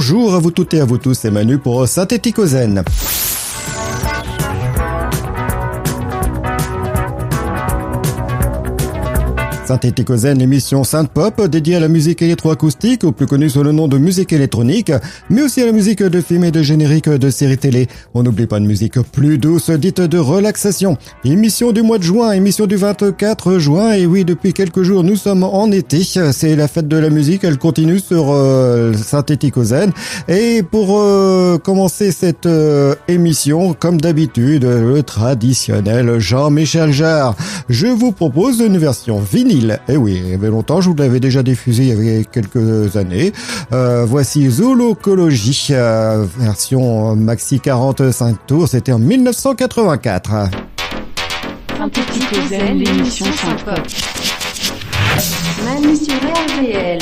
bonjour à vous toutes et à vous tous, c'est Manu pour Synthéticozène. Synthéticozène, émission synth-pop dédiée à la musique électroacoustique, ou plus connue sous le nom de musique électronique, mais aussi à la musique de films et de génériques de séries télé. On n'oublie pas de musique plus douce, dite de relaxation. Émission du mois de juin, émission du 24 juin, et oui, depuis quelques jours, nous sommes en été. C'est la fête de la musique, elle continue sur Synthéticozène. Et pour commencer cette émission, comme d'habitude, le traditionnel Jean-Michel Jarre. Je vous propose une version vinyle. Eh oui, il y avait longtemps, je vous l'avais déjà diffusé il y a quelques années. Voici Zoolocologie, version maxi 45 tours, c'était en 1984. Synthéticozène, l'émission synth-pop. Manu sur RVL.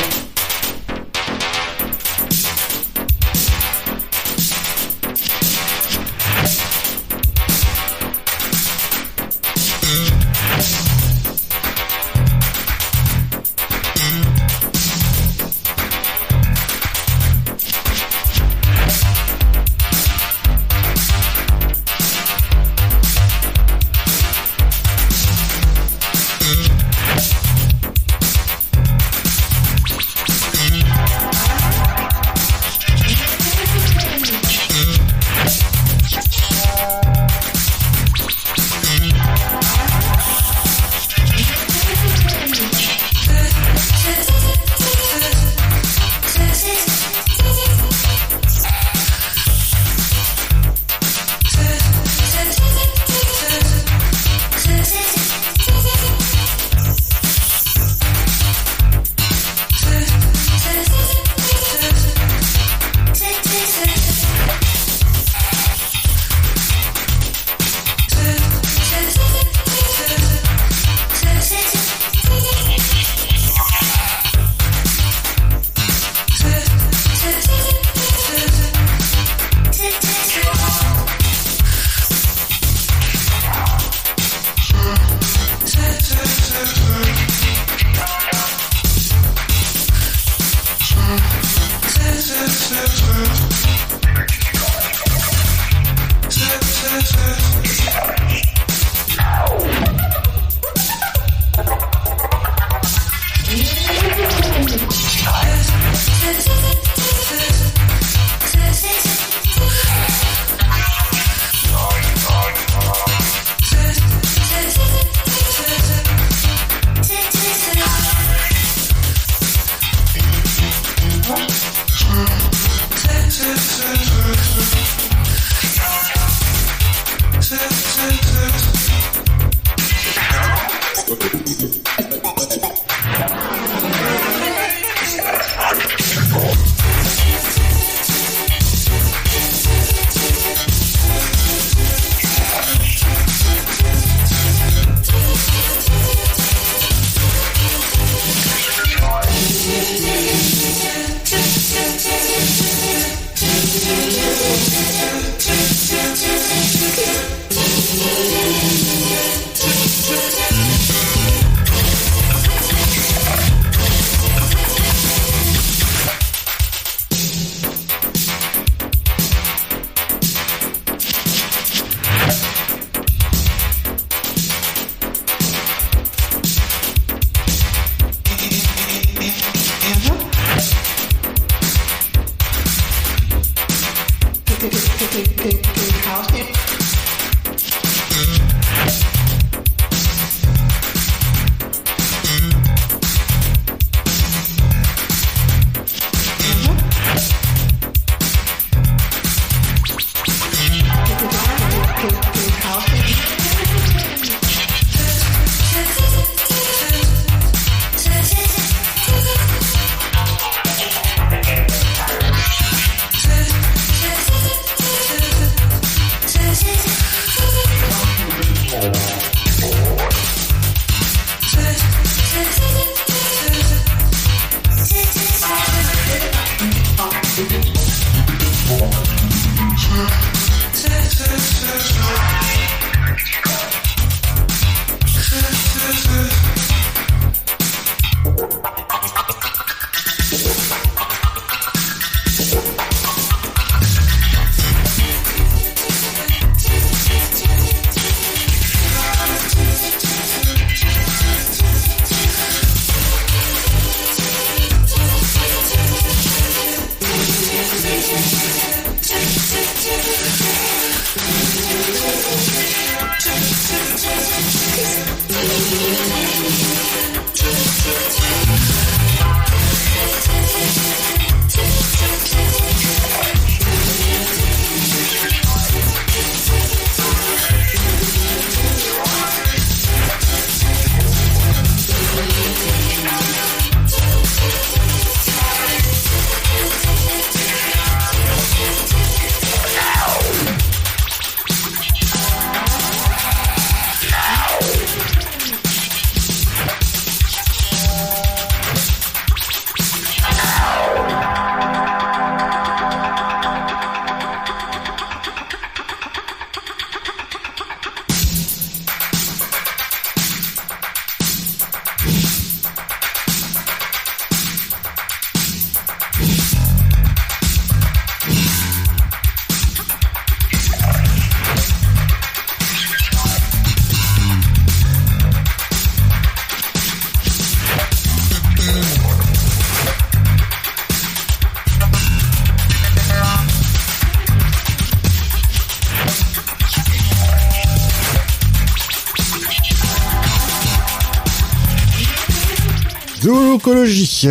Zoulukologie,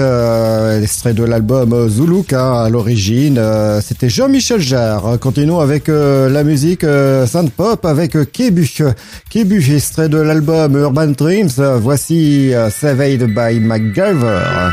extrait de l'album Zuluka à l'origine, c'était Jean-Michel Jarre. Continuons avec la musique synth-pop avec Kebu. Kebu, extrait de l'album Urban Dreams, voici Saved by MacGyver.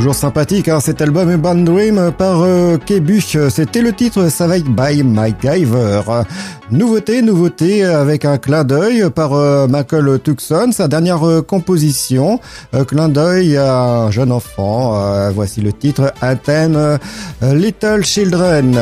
Toujours sympathique, hein, cet album Band Dream par Kebush. C'était le titre Saved by MacGyver. Nouveauté avec un clin d'œil par Michael Tucson, sa dernière composition. Clin d'œil à un jeune enfant. Voici le titre Anthem Little Children.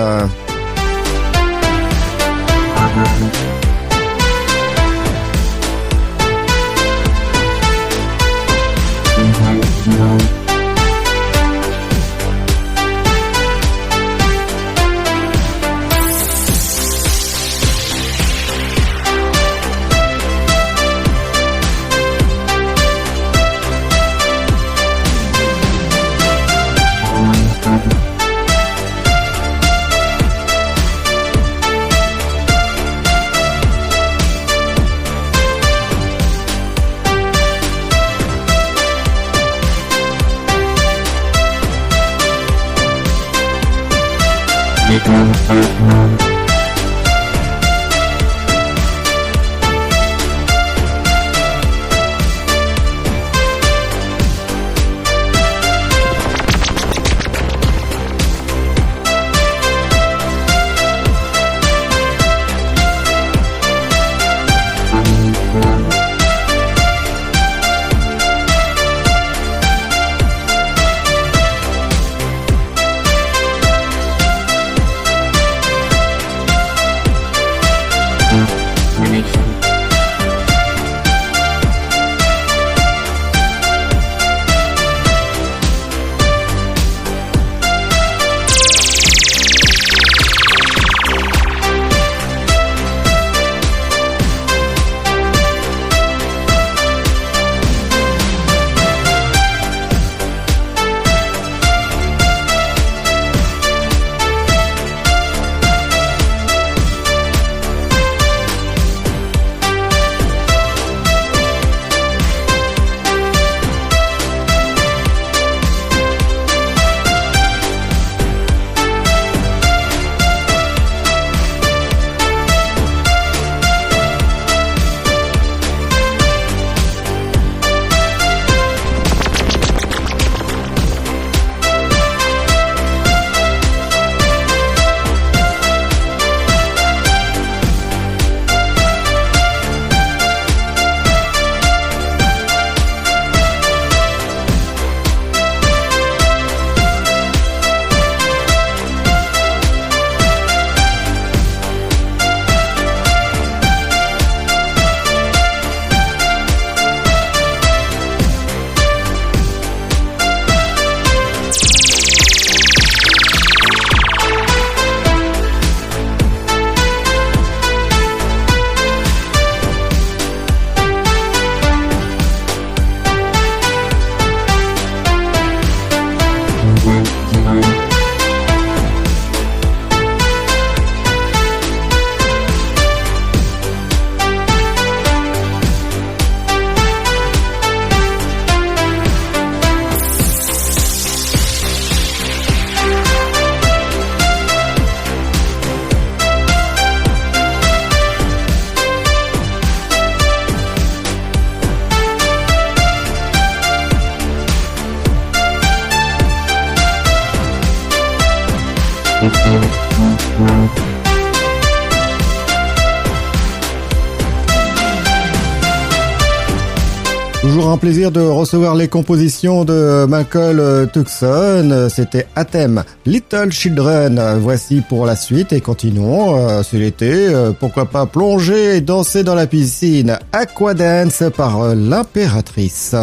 Toujours un plaisir de recevoir les compositions de Michael Tucson. C'était Anthem Little Children. Voici pour la suite et continuons. C'est l'été, pourquoi pas plonger et danser dans la piscine. Aquadance par l'Impératrice.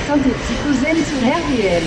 Synthétique sur RDL.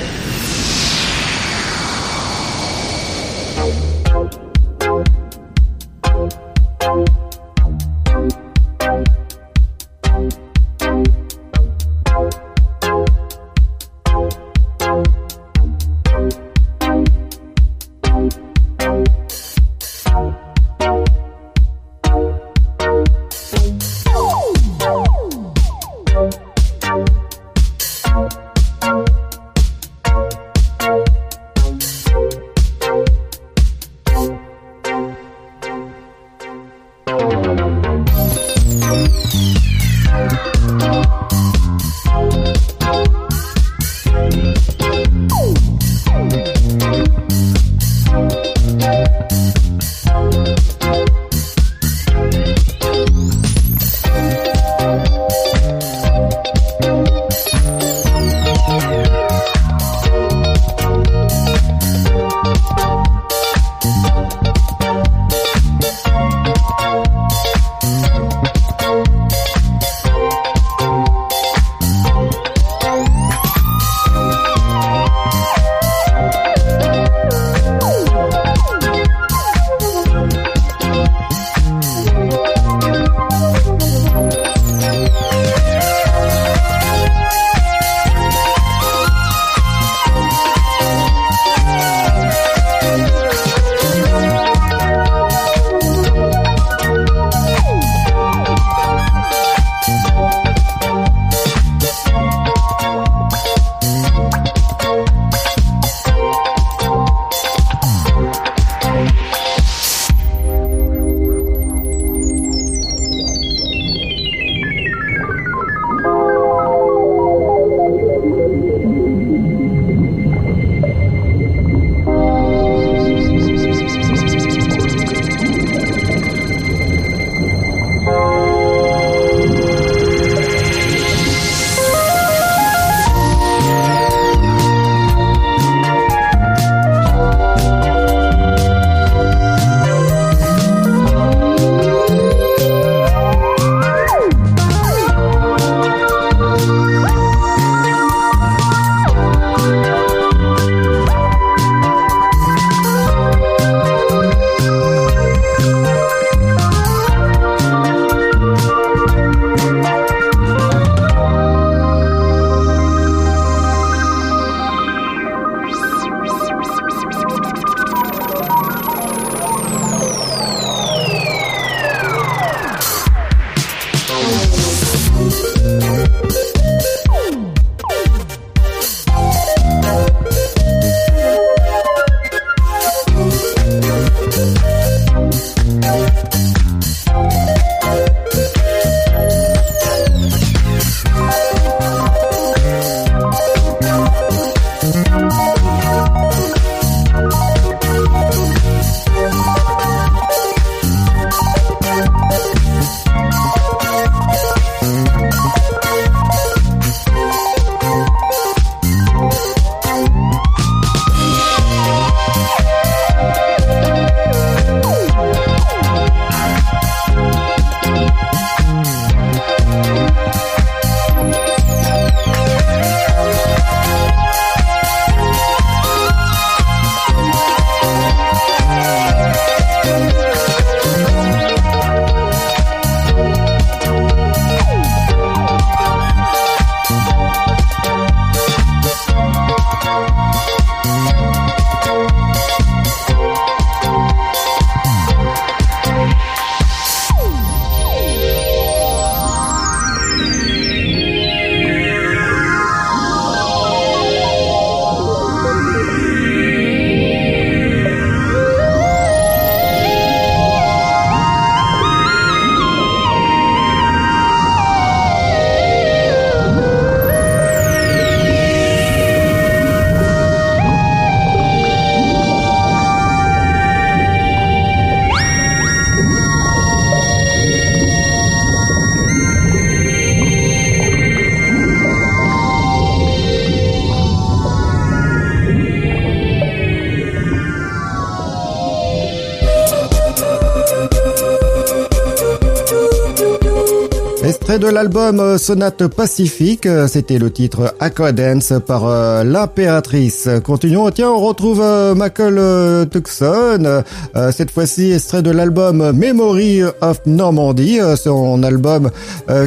Extrait de l'album Sonate Pacifique, c'était le titre Aquadance par l'Impératrice. Continuons, tiens, on retrouve Michael Tuxon, cette fois-ci extrait de l'album Memory of Normandy, son album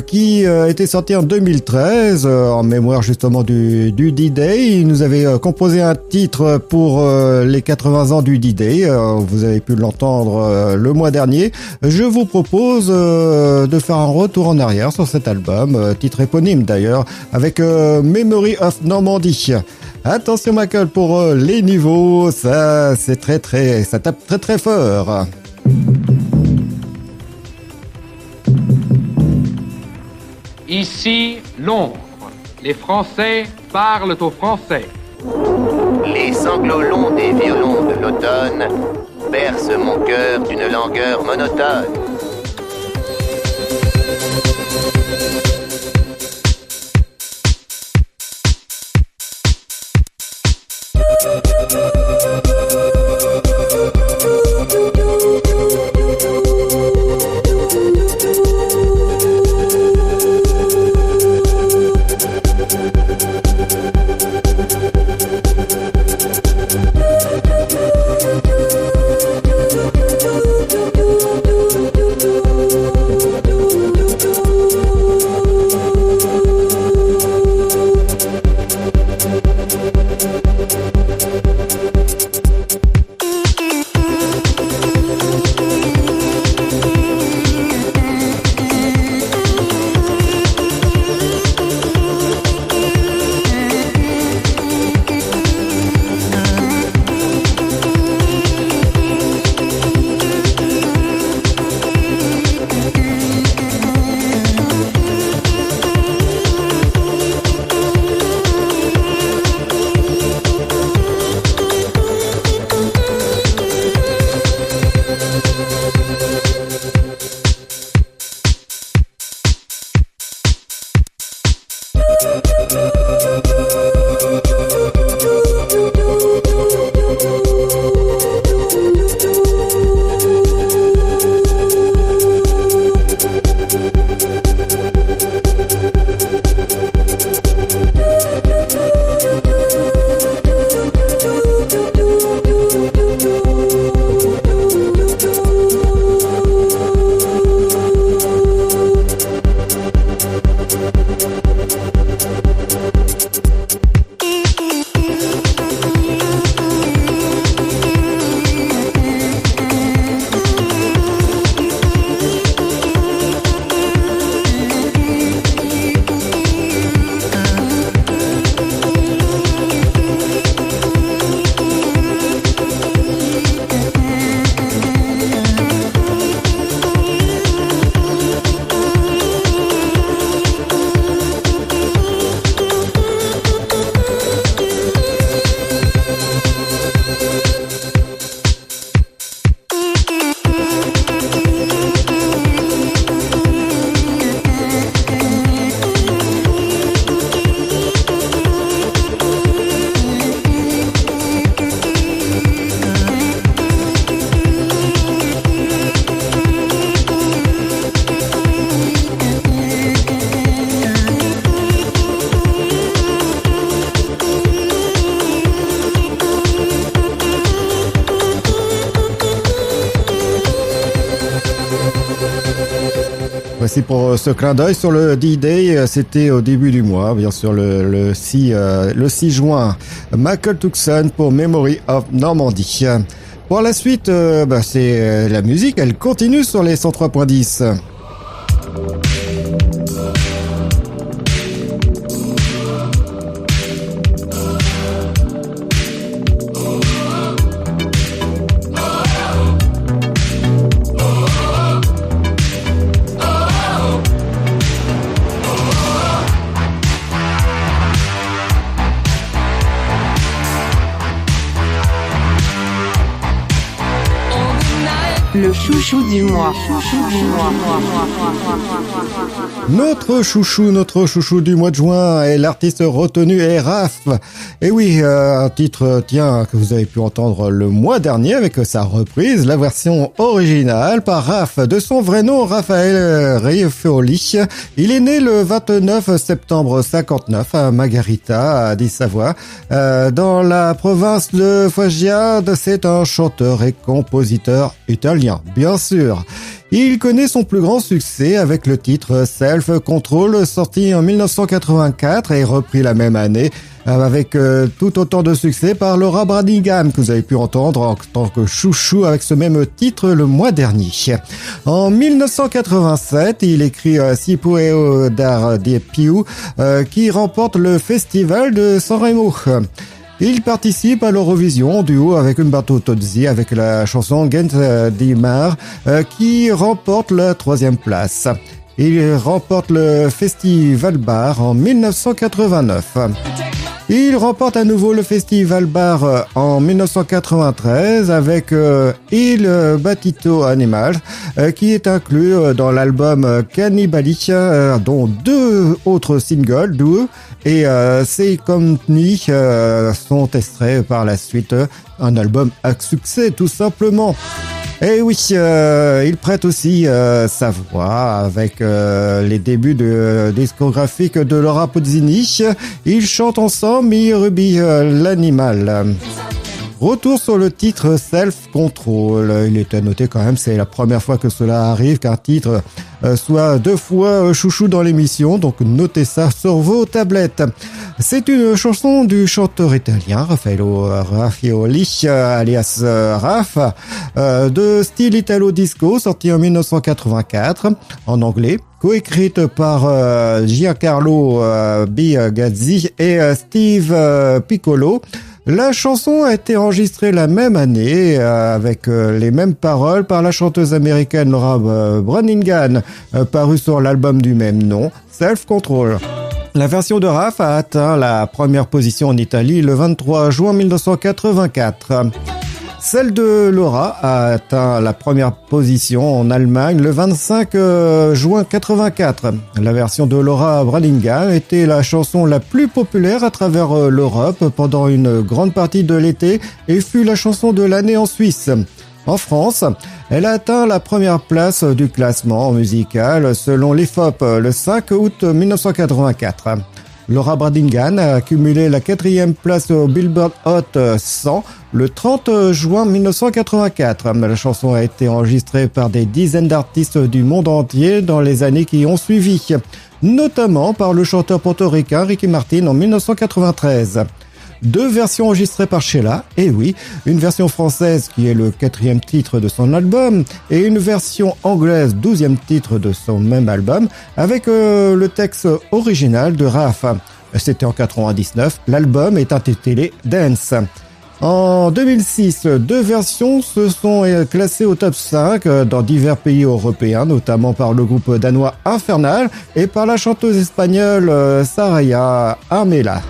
qui était sorti en 2013, en mémoire justement du D-Day. Il nous avait composé un titre pour les 80 ans du D-Day, vous avez pu l'entendre le mois dernier. Je vous propose de faire un retour en arrière sur cet album, titre éponyme d'ailleurs, avec Memory of Normandy. Attention Michael pour les niveaux, ça c'est ça tape très fort. Ici Londres, les Français parlent au français. Les sanglots longs des violons de l'automne berce mon cœur d'une langueur monotone. Voici pour ce clin d'œil sur le D-Day, c'était au début du mois, bien sûr le 6 juin. Michael Tuxon pour Memory of Normandy. Pour la suite, c'est la musique, elle continue sur les 103.10. Le chouchou du mois. Notre chouchou du mois de juin et l'artiste retenu est Raph. Et oui, un titre, que vous avez pu entendre le mois dernier avec sa reprise, la version originale par Raph. De son vrai nom, Raphaël Reiffoli. Il est né le 29 septembre 59 à Margarita, à Di-Savoie, dans la province de Foggia. C'est un chanteur et compositeur italien, bien sûr. Il connaît son plus grand succès avec le titre Self Control, sorti en 1984 et repris la même année avec tout autant de succès par Laura Branigan, que vous avez pu entendre en tant que chouchou avec ce même titre le mois dernier. En 1987, il écrit Si può dar di più, qui remporte le festival de Sanremo. Il participe à l'Eurovision en duo avec Umberto Tozzi avec la chanson Gent di Mar qui remporte la 3e place. Il remporte le Festival Bar en 1989. Il remporte à nouveau le Festival Bar en 1993 avec Il Battito Animal qui est inclus dans l'album Cannibali, dont 2 autres singles, Due et Sei Company, sont extraits par la suite. Un album à succès tout simplement. Et oui, il prête aussi sa voix avec les débuts discographiques de Laura Pausini. Ils chantent ensemble Mi Ruby l'animal. Retour sur le titre Self Control. Il était noté quand même, c'est la première fois que cela arrive, qu'un titre soit 2 fois chouchou dans l'émission, donc notez ça sur vos tablettes. C'est une chanson du chanteur italien Raffaello Raffaoli, alias Raff, de style italo-disco, sorti en 1984, en anglais, coécrite par Giancarlo Biagazzi et Steve Piccolo. La chanson a été enregistrée la même année avec les mêmes paroles par la chanteuse américaine Laura Branigan, parue sur l'album du même nom, Self Control. La version de Raff a atteint la première position en Italie le 23 juin 1984. Celle de Laura a atteint la première position en Allemagne le 25 juin 84. La version de Laura Branigan était la chanson la plus populaire à travers l'Europe pendant une grande partie de l'été et fut la chanson de l'année en Suisse. En France, elle a atteint la première place du classement musical selon l'IFOP le 5 août 1984. Laura Branigan a accumulé la 4e place au Billboard Hot 100 le 30 juin 1984. La chanson a été enregistrée par des dizaines d'artistes du monde entier dans les années qui ont suivi, notamment par le chanteur portoricain Ricky Martin en 1993. 2 versions enregistrées par Sheila, et oui, une version française qui est le 4e titre de son album, et une version anglaise 12e titre de son même album, avec le texte original de Raff. C'était en 99, l'album est intitulé Dance. En 2006, 2 versions se sont classées au top 5 dans divers pays européens, notamment par le groupe danois Infernal et par la chanteuse espagnole Saraya Armela.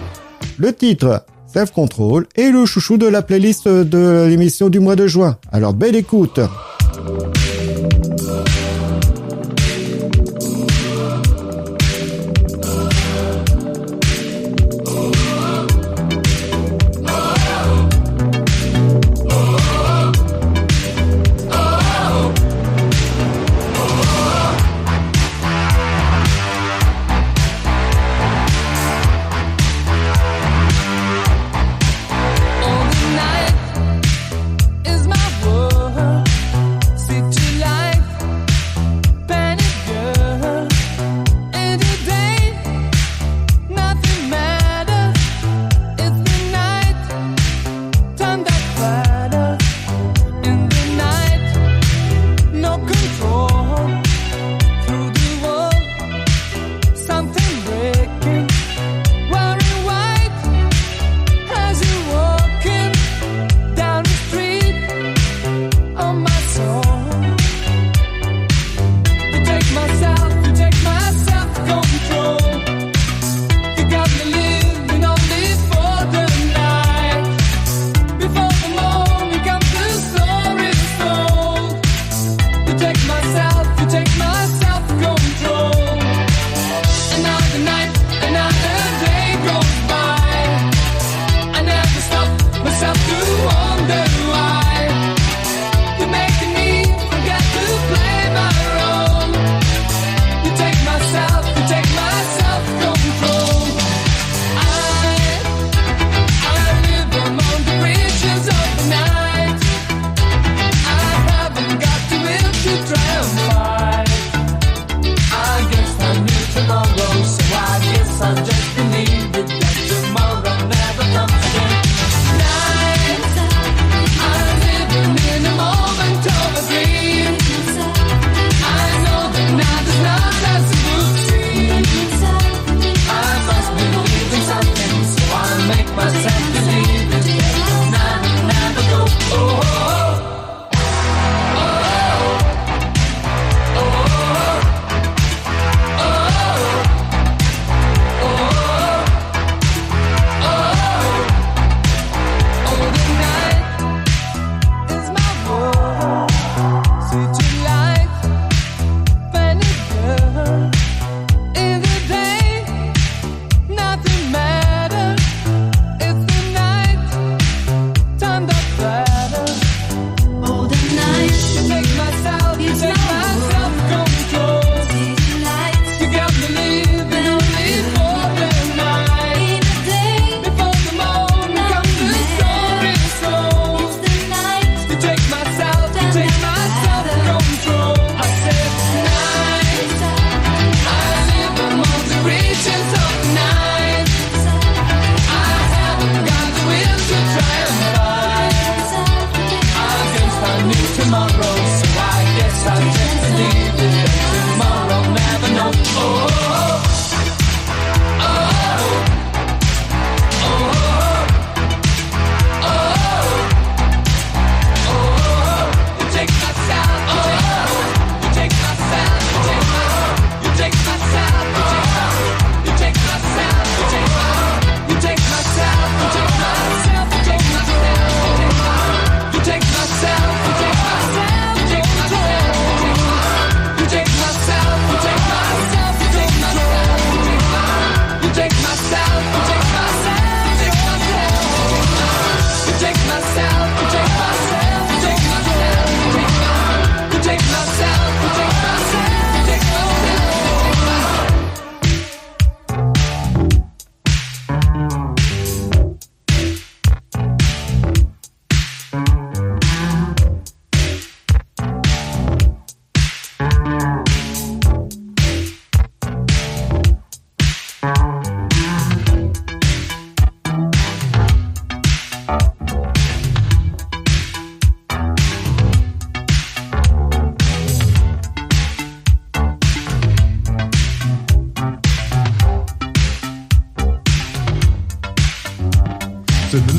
Le titre Self Control est le chouchou de la playlist de l'émission du mois de juin. Alors belle écoute. All the night is my world. See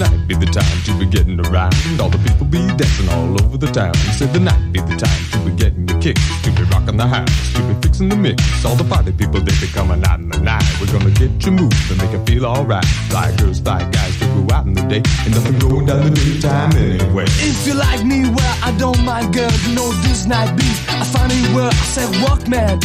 night be the time to be getting around. All the people be dancing all over the town. He said the night be the time to be getting your kicks, to be rocking the house, to be fixing the mix. All the party people, they be coming out in the night. We're gonna get you moving and make you feel alright. Fly girls, fly guys, to go out in the day. Ain't nothing going down the daytime anyway. If you like me, well, I don't mind, girl. You know this night beat. I find it where I said, walk, man.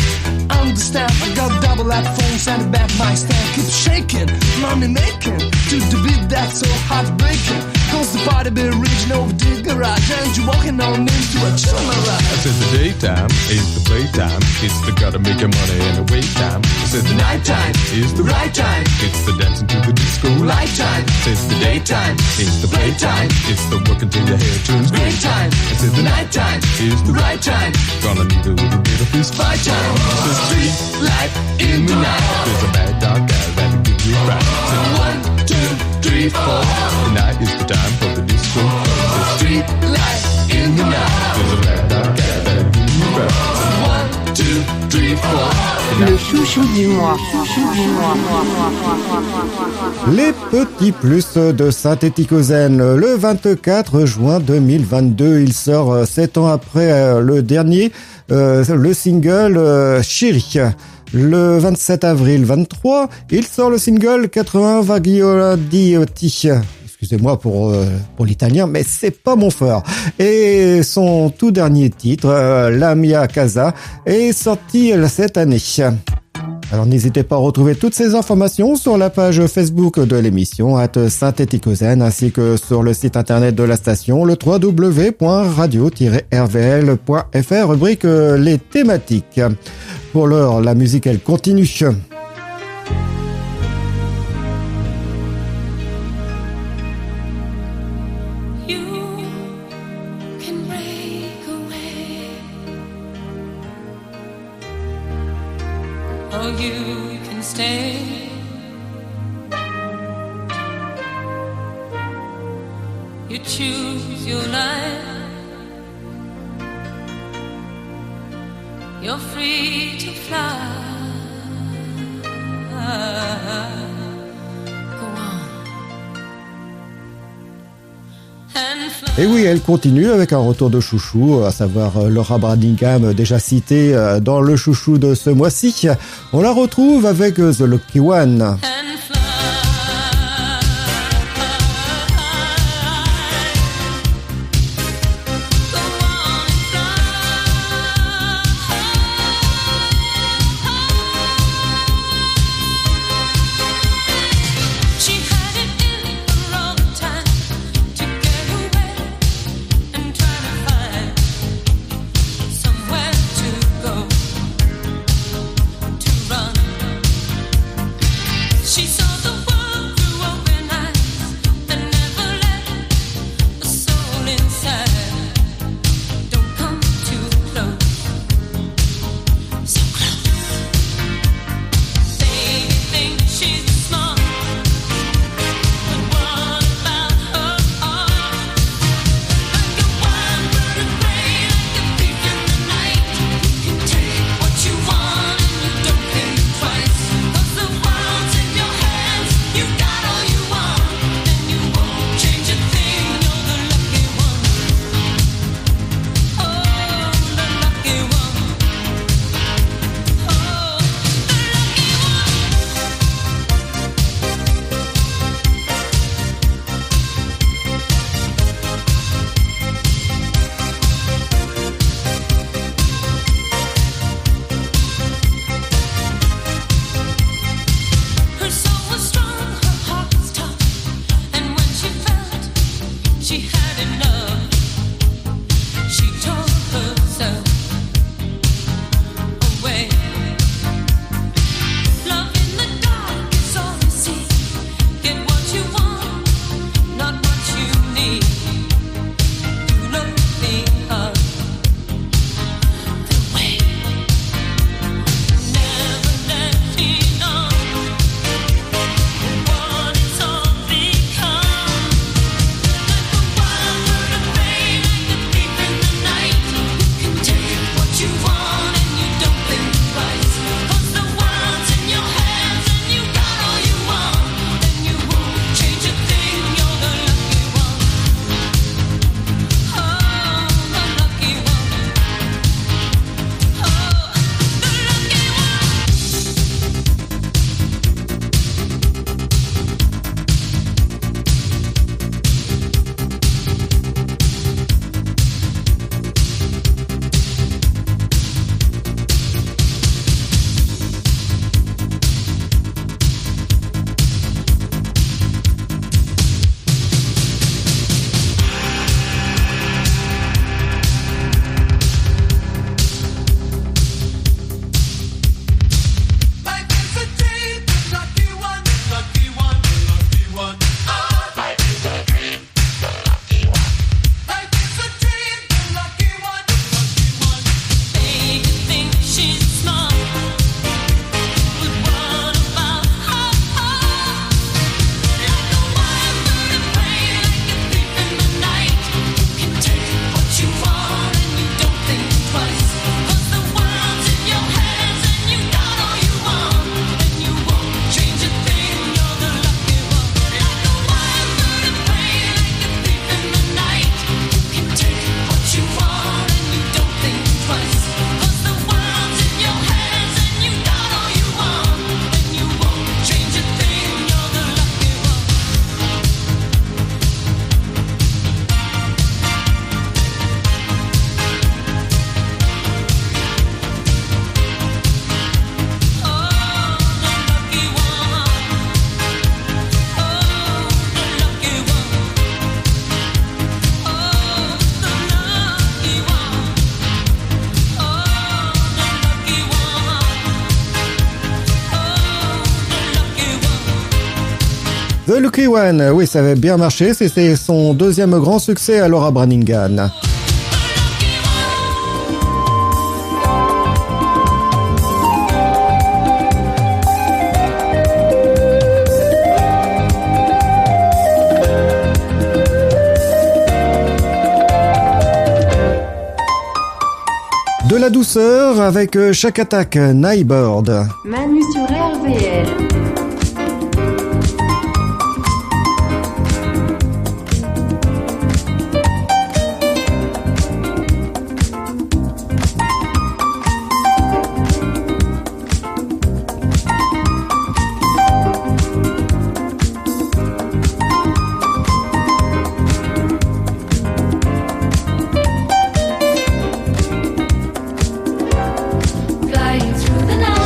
Understand, I got double at phones and back my stand. Keep shaking, money making, to the beat that's so heartbreaking. Cause the party be reaching over the garage, and you walking on into a chill mirage. I said the daytime is the playtime. It's the gotta make your money and the wait time. I said the nighttime is the right time. It's the dancing to the disco lifetime. I said the daytime is the playtime. It's the work until your hair turns gray time. I said the nighttime is the right time. Gonna need a little bit of this fight time. The street light in the night. There's a bad dog guy that'll give you a ride. So 1, 2, 3, 4. The night is the time for the disco. The street light in the night. There's a bad dog guy that'll give you a ride. 1, 2, 3, 4. Le chouchou du mois. Les petits plus de Synthéticozène. Le 24 juin 2022, il sort 7 ans après le dernier, le single Chérie. Le 27 avril 23, il sort le single 80 Vaghiotti. Excusez-moi pour l'italien, mais c'est pas mon fort. Et son tout dernier titre, La Mia Casa, est sorti cette année. Alors n'hésitez pas à retrouver toutes ces informations sur la page Facebook de l'émission @Synthéticozène ainsi que sur le site internet de la station, le www.radio-rvl.fr, rubrique les thématiques. Pour l'heure, la musique elle continue. Or you can stay. You choose your life. You're free to fly. Go on. Et oui, elle continue avec un retour de chouchou, à savoir Laura Branigan, déjà citée dans le chouchou de ce mois-ci. On la retrouve avec The Lucky One. The Lucky One, oui, ça avait bien marché, c'était son deuxième grand succès à Laura Branigan. De la douceur avec chaque attaque Nightbird. Manu sur RVL. Flying through the night.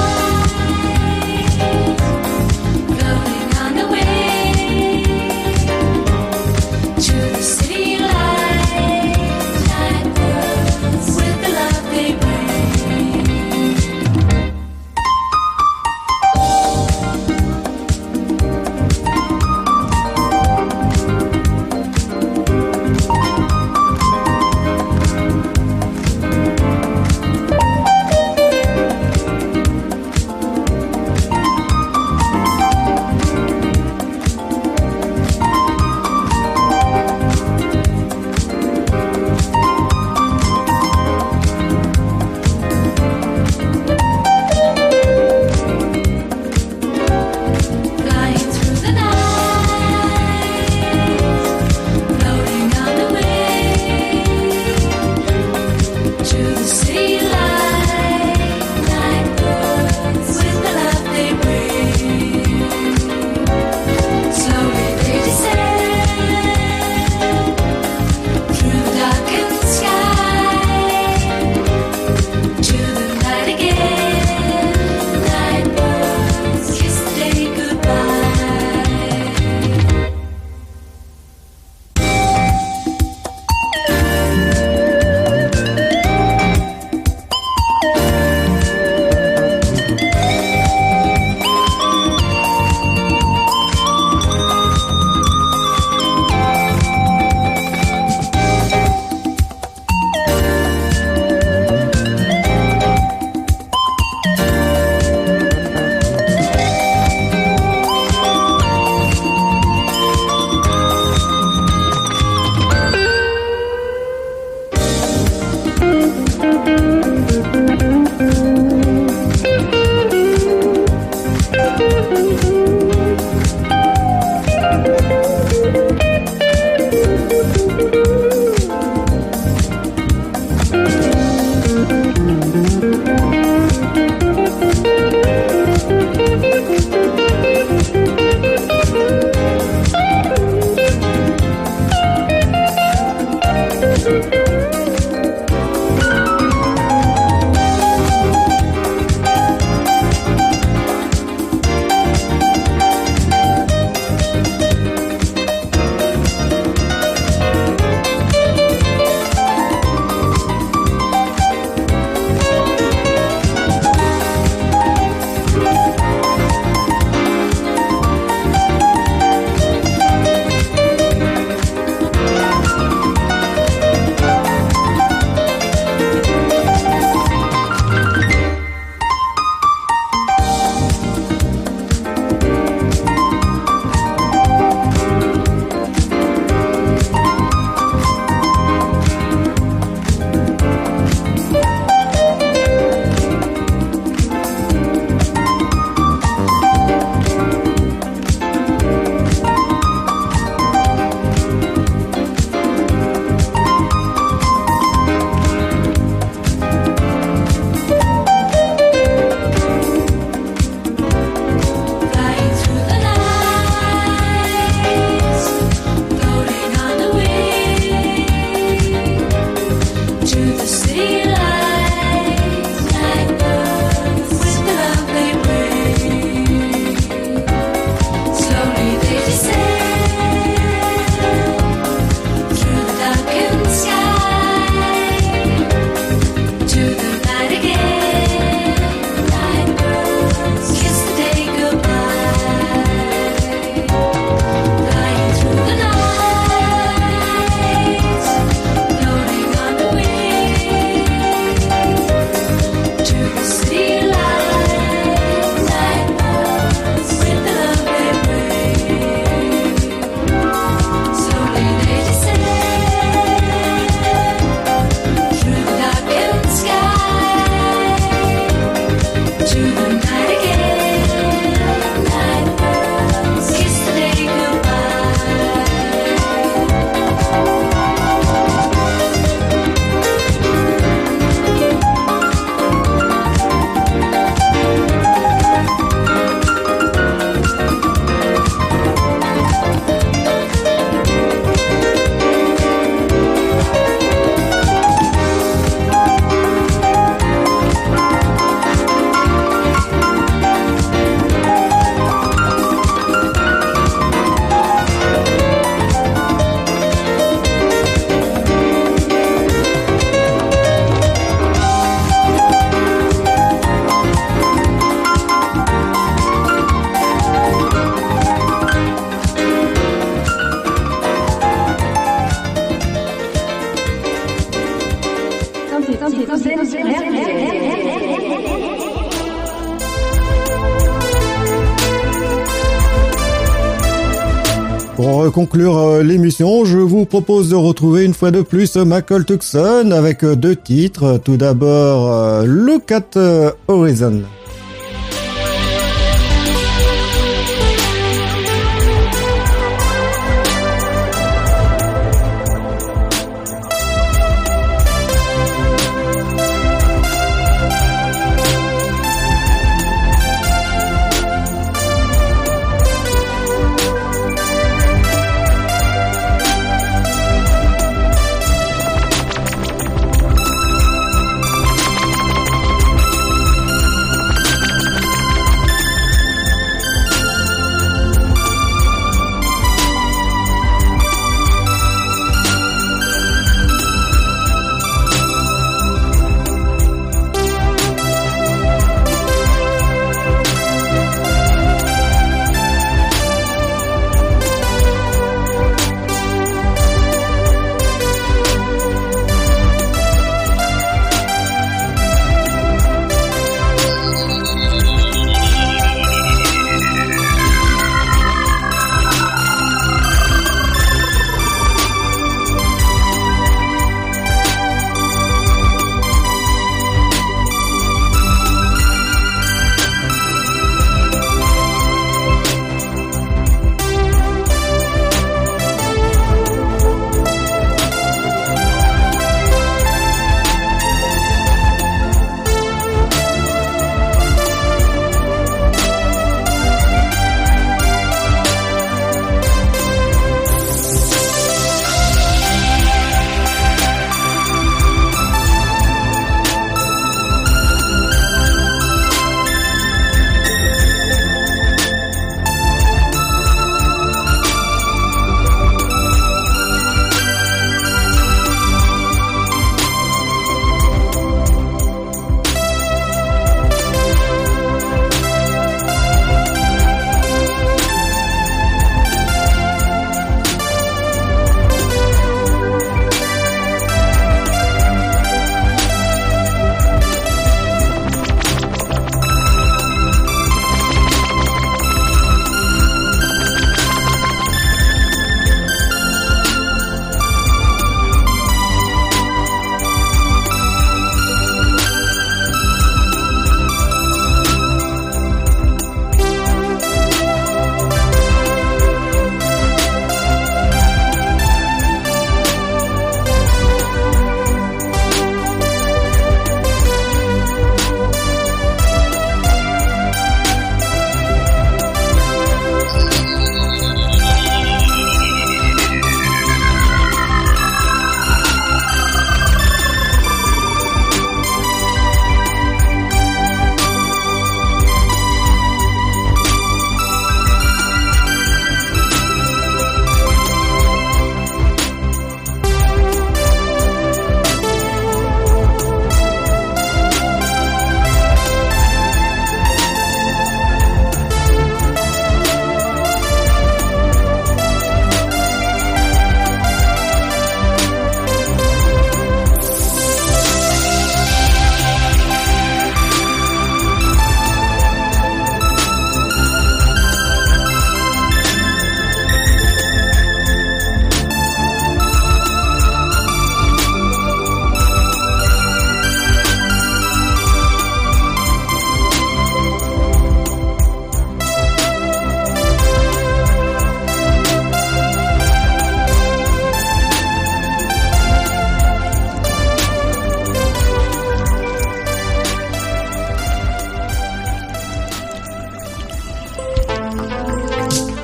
Pour conclure l'émission, je vous propose de retrouver une fois de plus Michael Tuxon avec deux titres. Tout d'abord, Look at Horizon.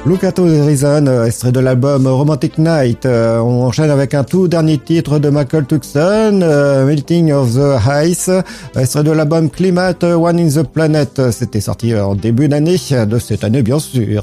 Look at Horizon, extrait de l'album Romantic Night. On enchaîne avec un tout dernier titre de Michael Tuxon, Melting of the Ice, extrait de l'album Climate One in the Planet. C'était sorti en début d'année, de cette année bien sûr.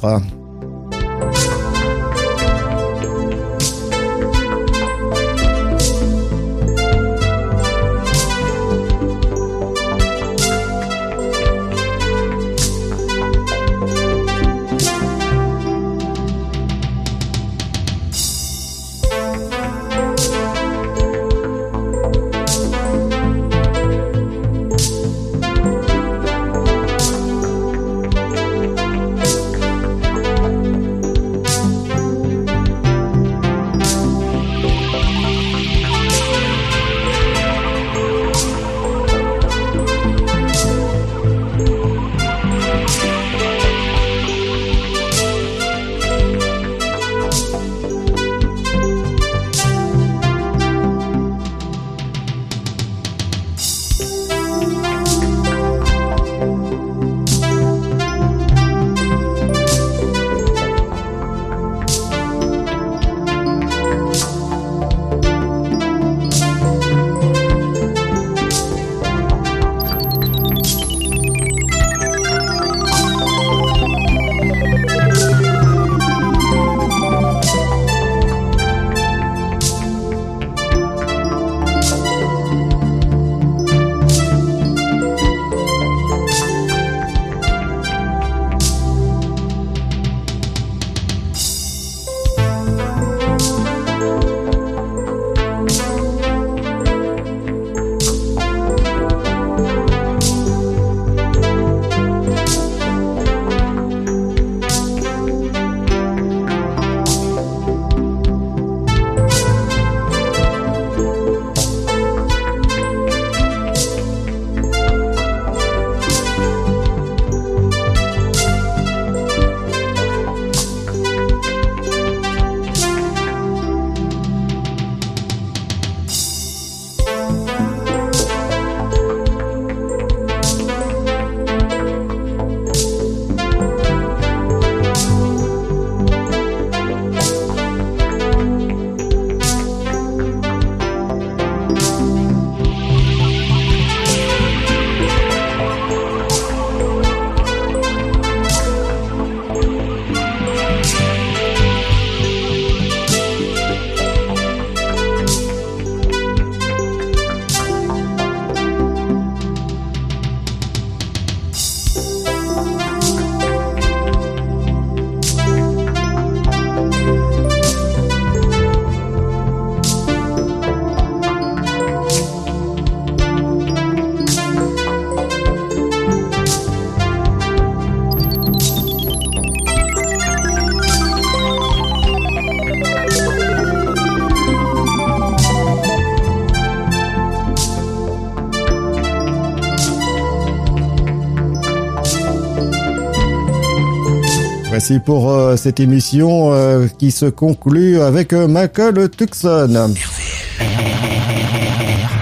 Voici pour cette émission qui se conclut avec Michael Tucson.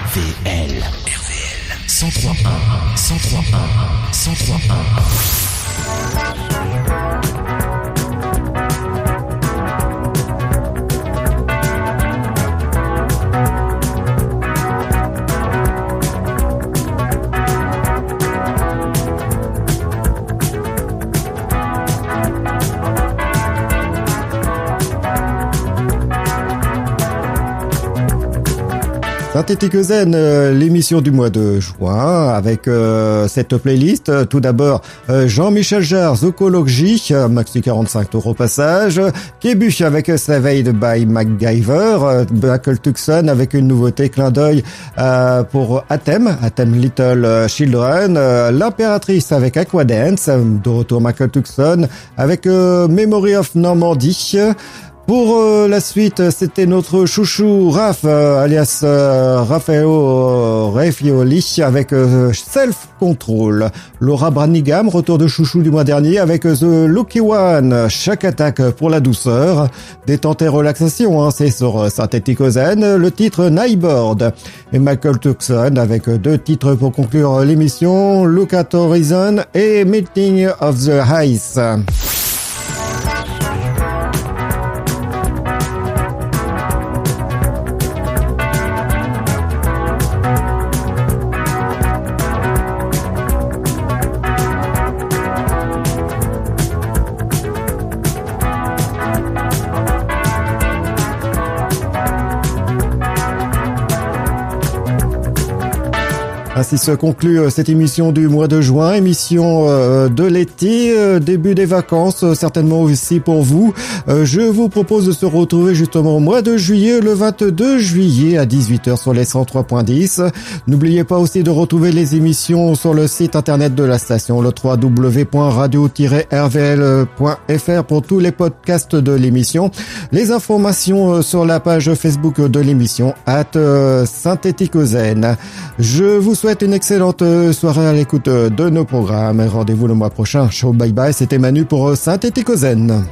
RVL 103.1 103.1 Synthétique Zen, l'émission du mois de juin, avec cette playlist. Tout d'abord, Jean-Michel Jarre, Zocology, Maxi 45 tours au passage. Kébuch avec Saved by MacGyver. Michael Tucson avec une nouveauté, clin d'œil pour Athem Little Children. L'Impératrice avec Aquadance. De retour Michael Tucson avec Memory of Normandie. Pour la suite, c'était notre chouchou Raph, alias Raffaello Refioli avec Self Control. Laura Branigan, retour de chouchou du mois dernier avec The Lucky One. Chaque attaque pour la douceur. Détente et relaxation, c'est sur Synthétique Zen. Le titre Nightboard. Et Michael Tucson avec 2 titres pour conclure l'émission. Look at Horizon et Meeting of the Ice. Ainsi se conclut cette émission du mois de juin, émission de l'été, début des vacances, certainement aussi pour vous. Je vous propose de se retrouver justement au mois de juillet, le 22 juillet à 18h sur les 103.10. N'oubliez pas aussi de retrouver les émissions sur le site internet de la station, le www.radio-rvl.fr pour tous les podcasts de l'émission. Les informations sur la page Facebook de l'émission @Synthétique Zen. Je vous souhaite une excellente soirée à l'écoute de nos programmes. Rendez-vous le mois prochain. Ciao, bye bye. C'était Manu pour Synthétique Zen.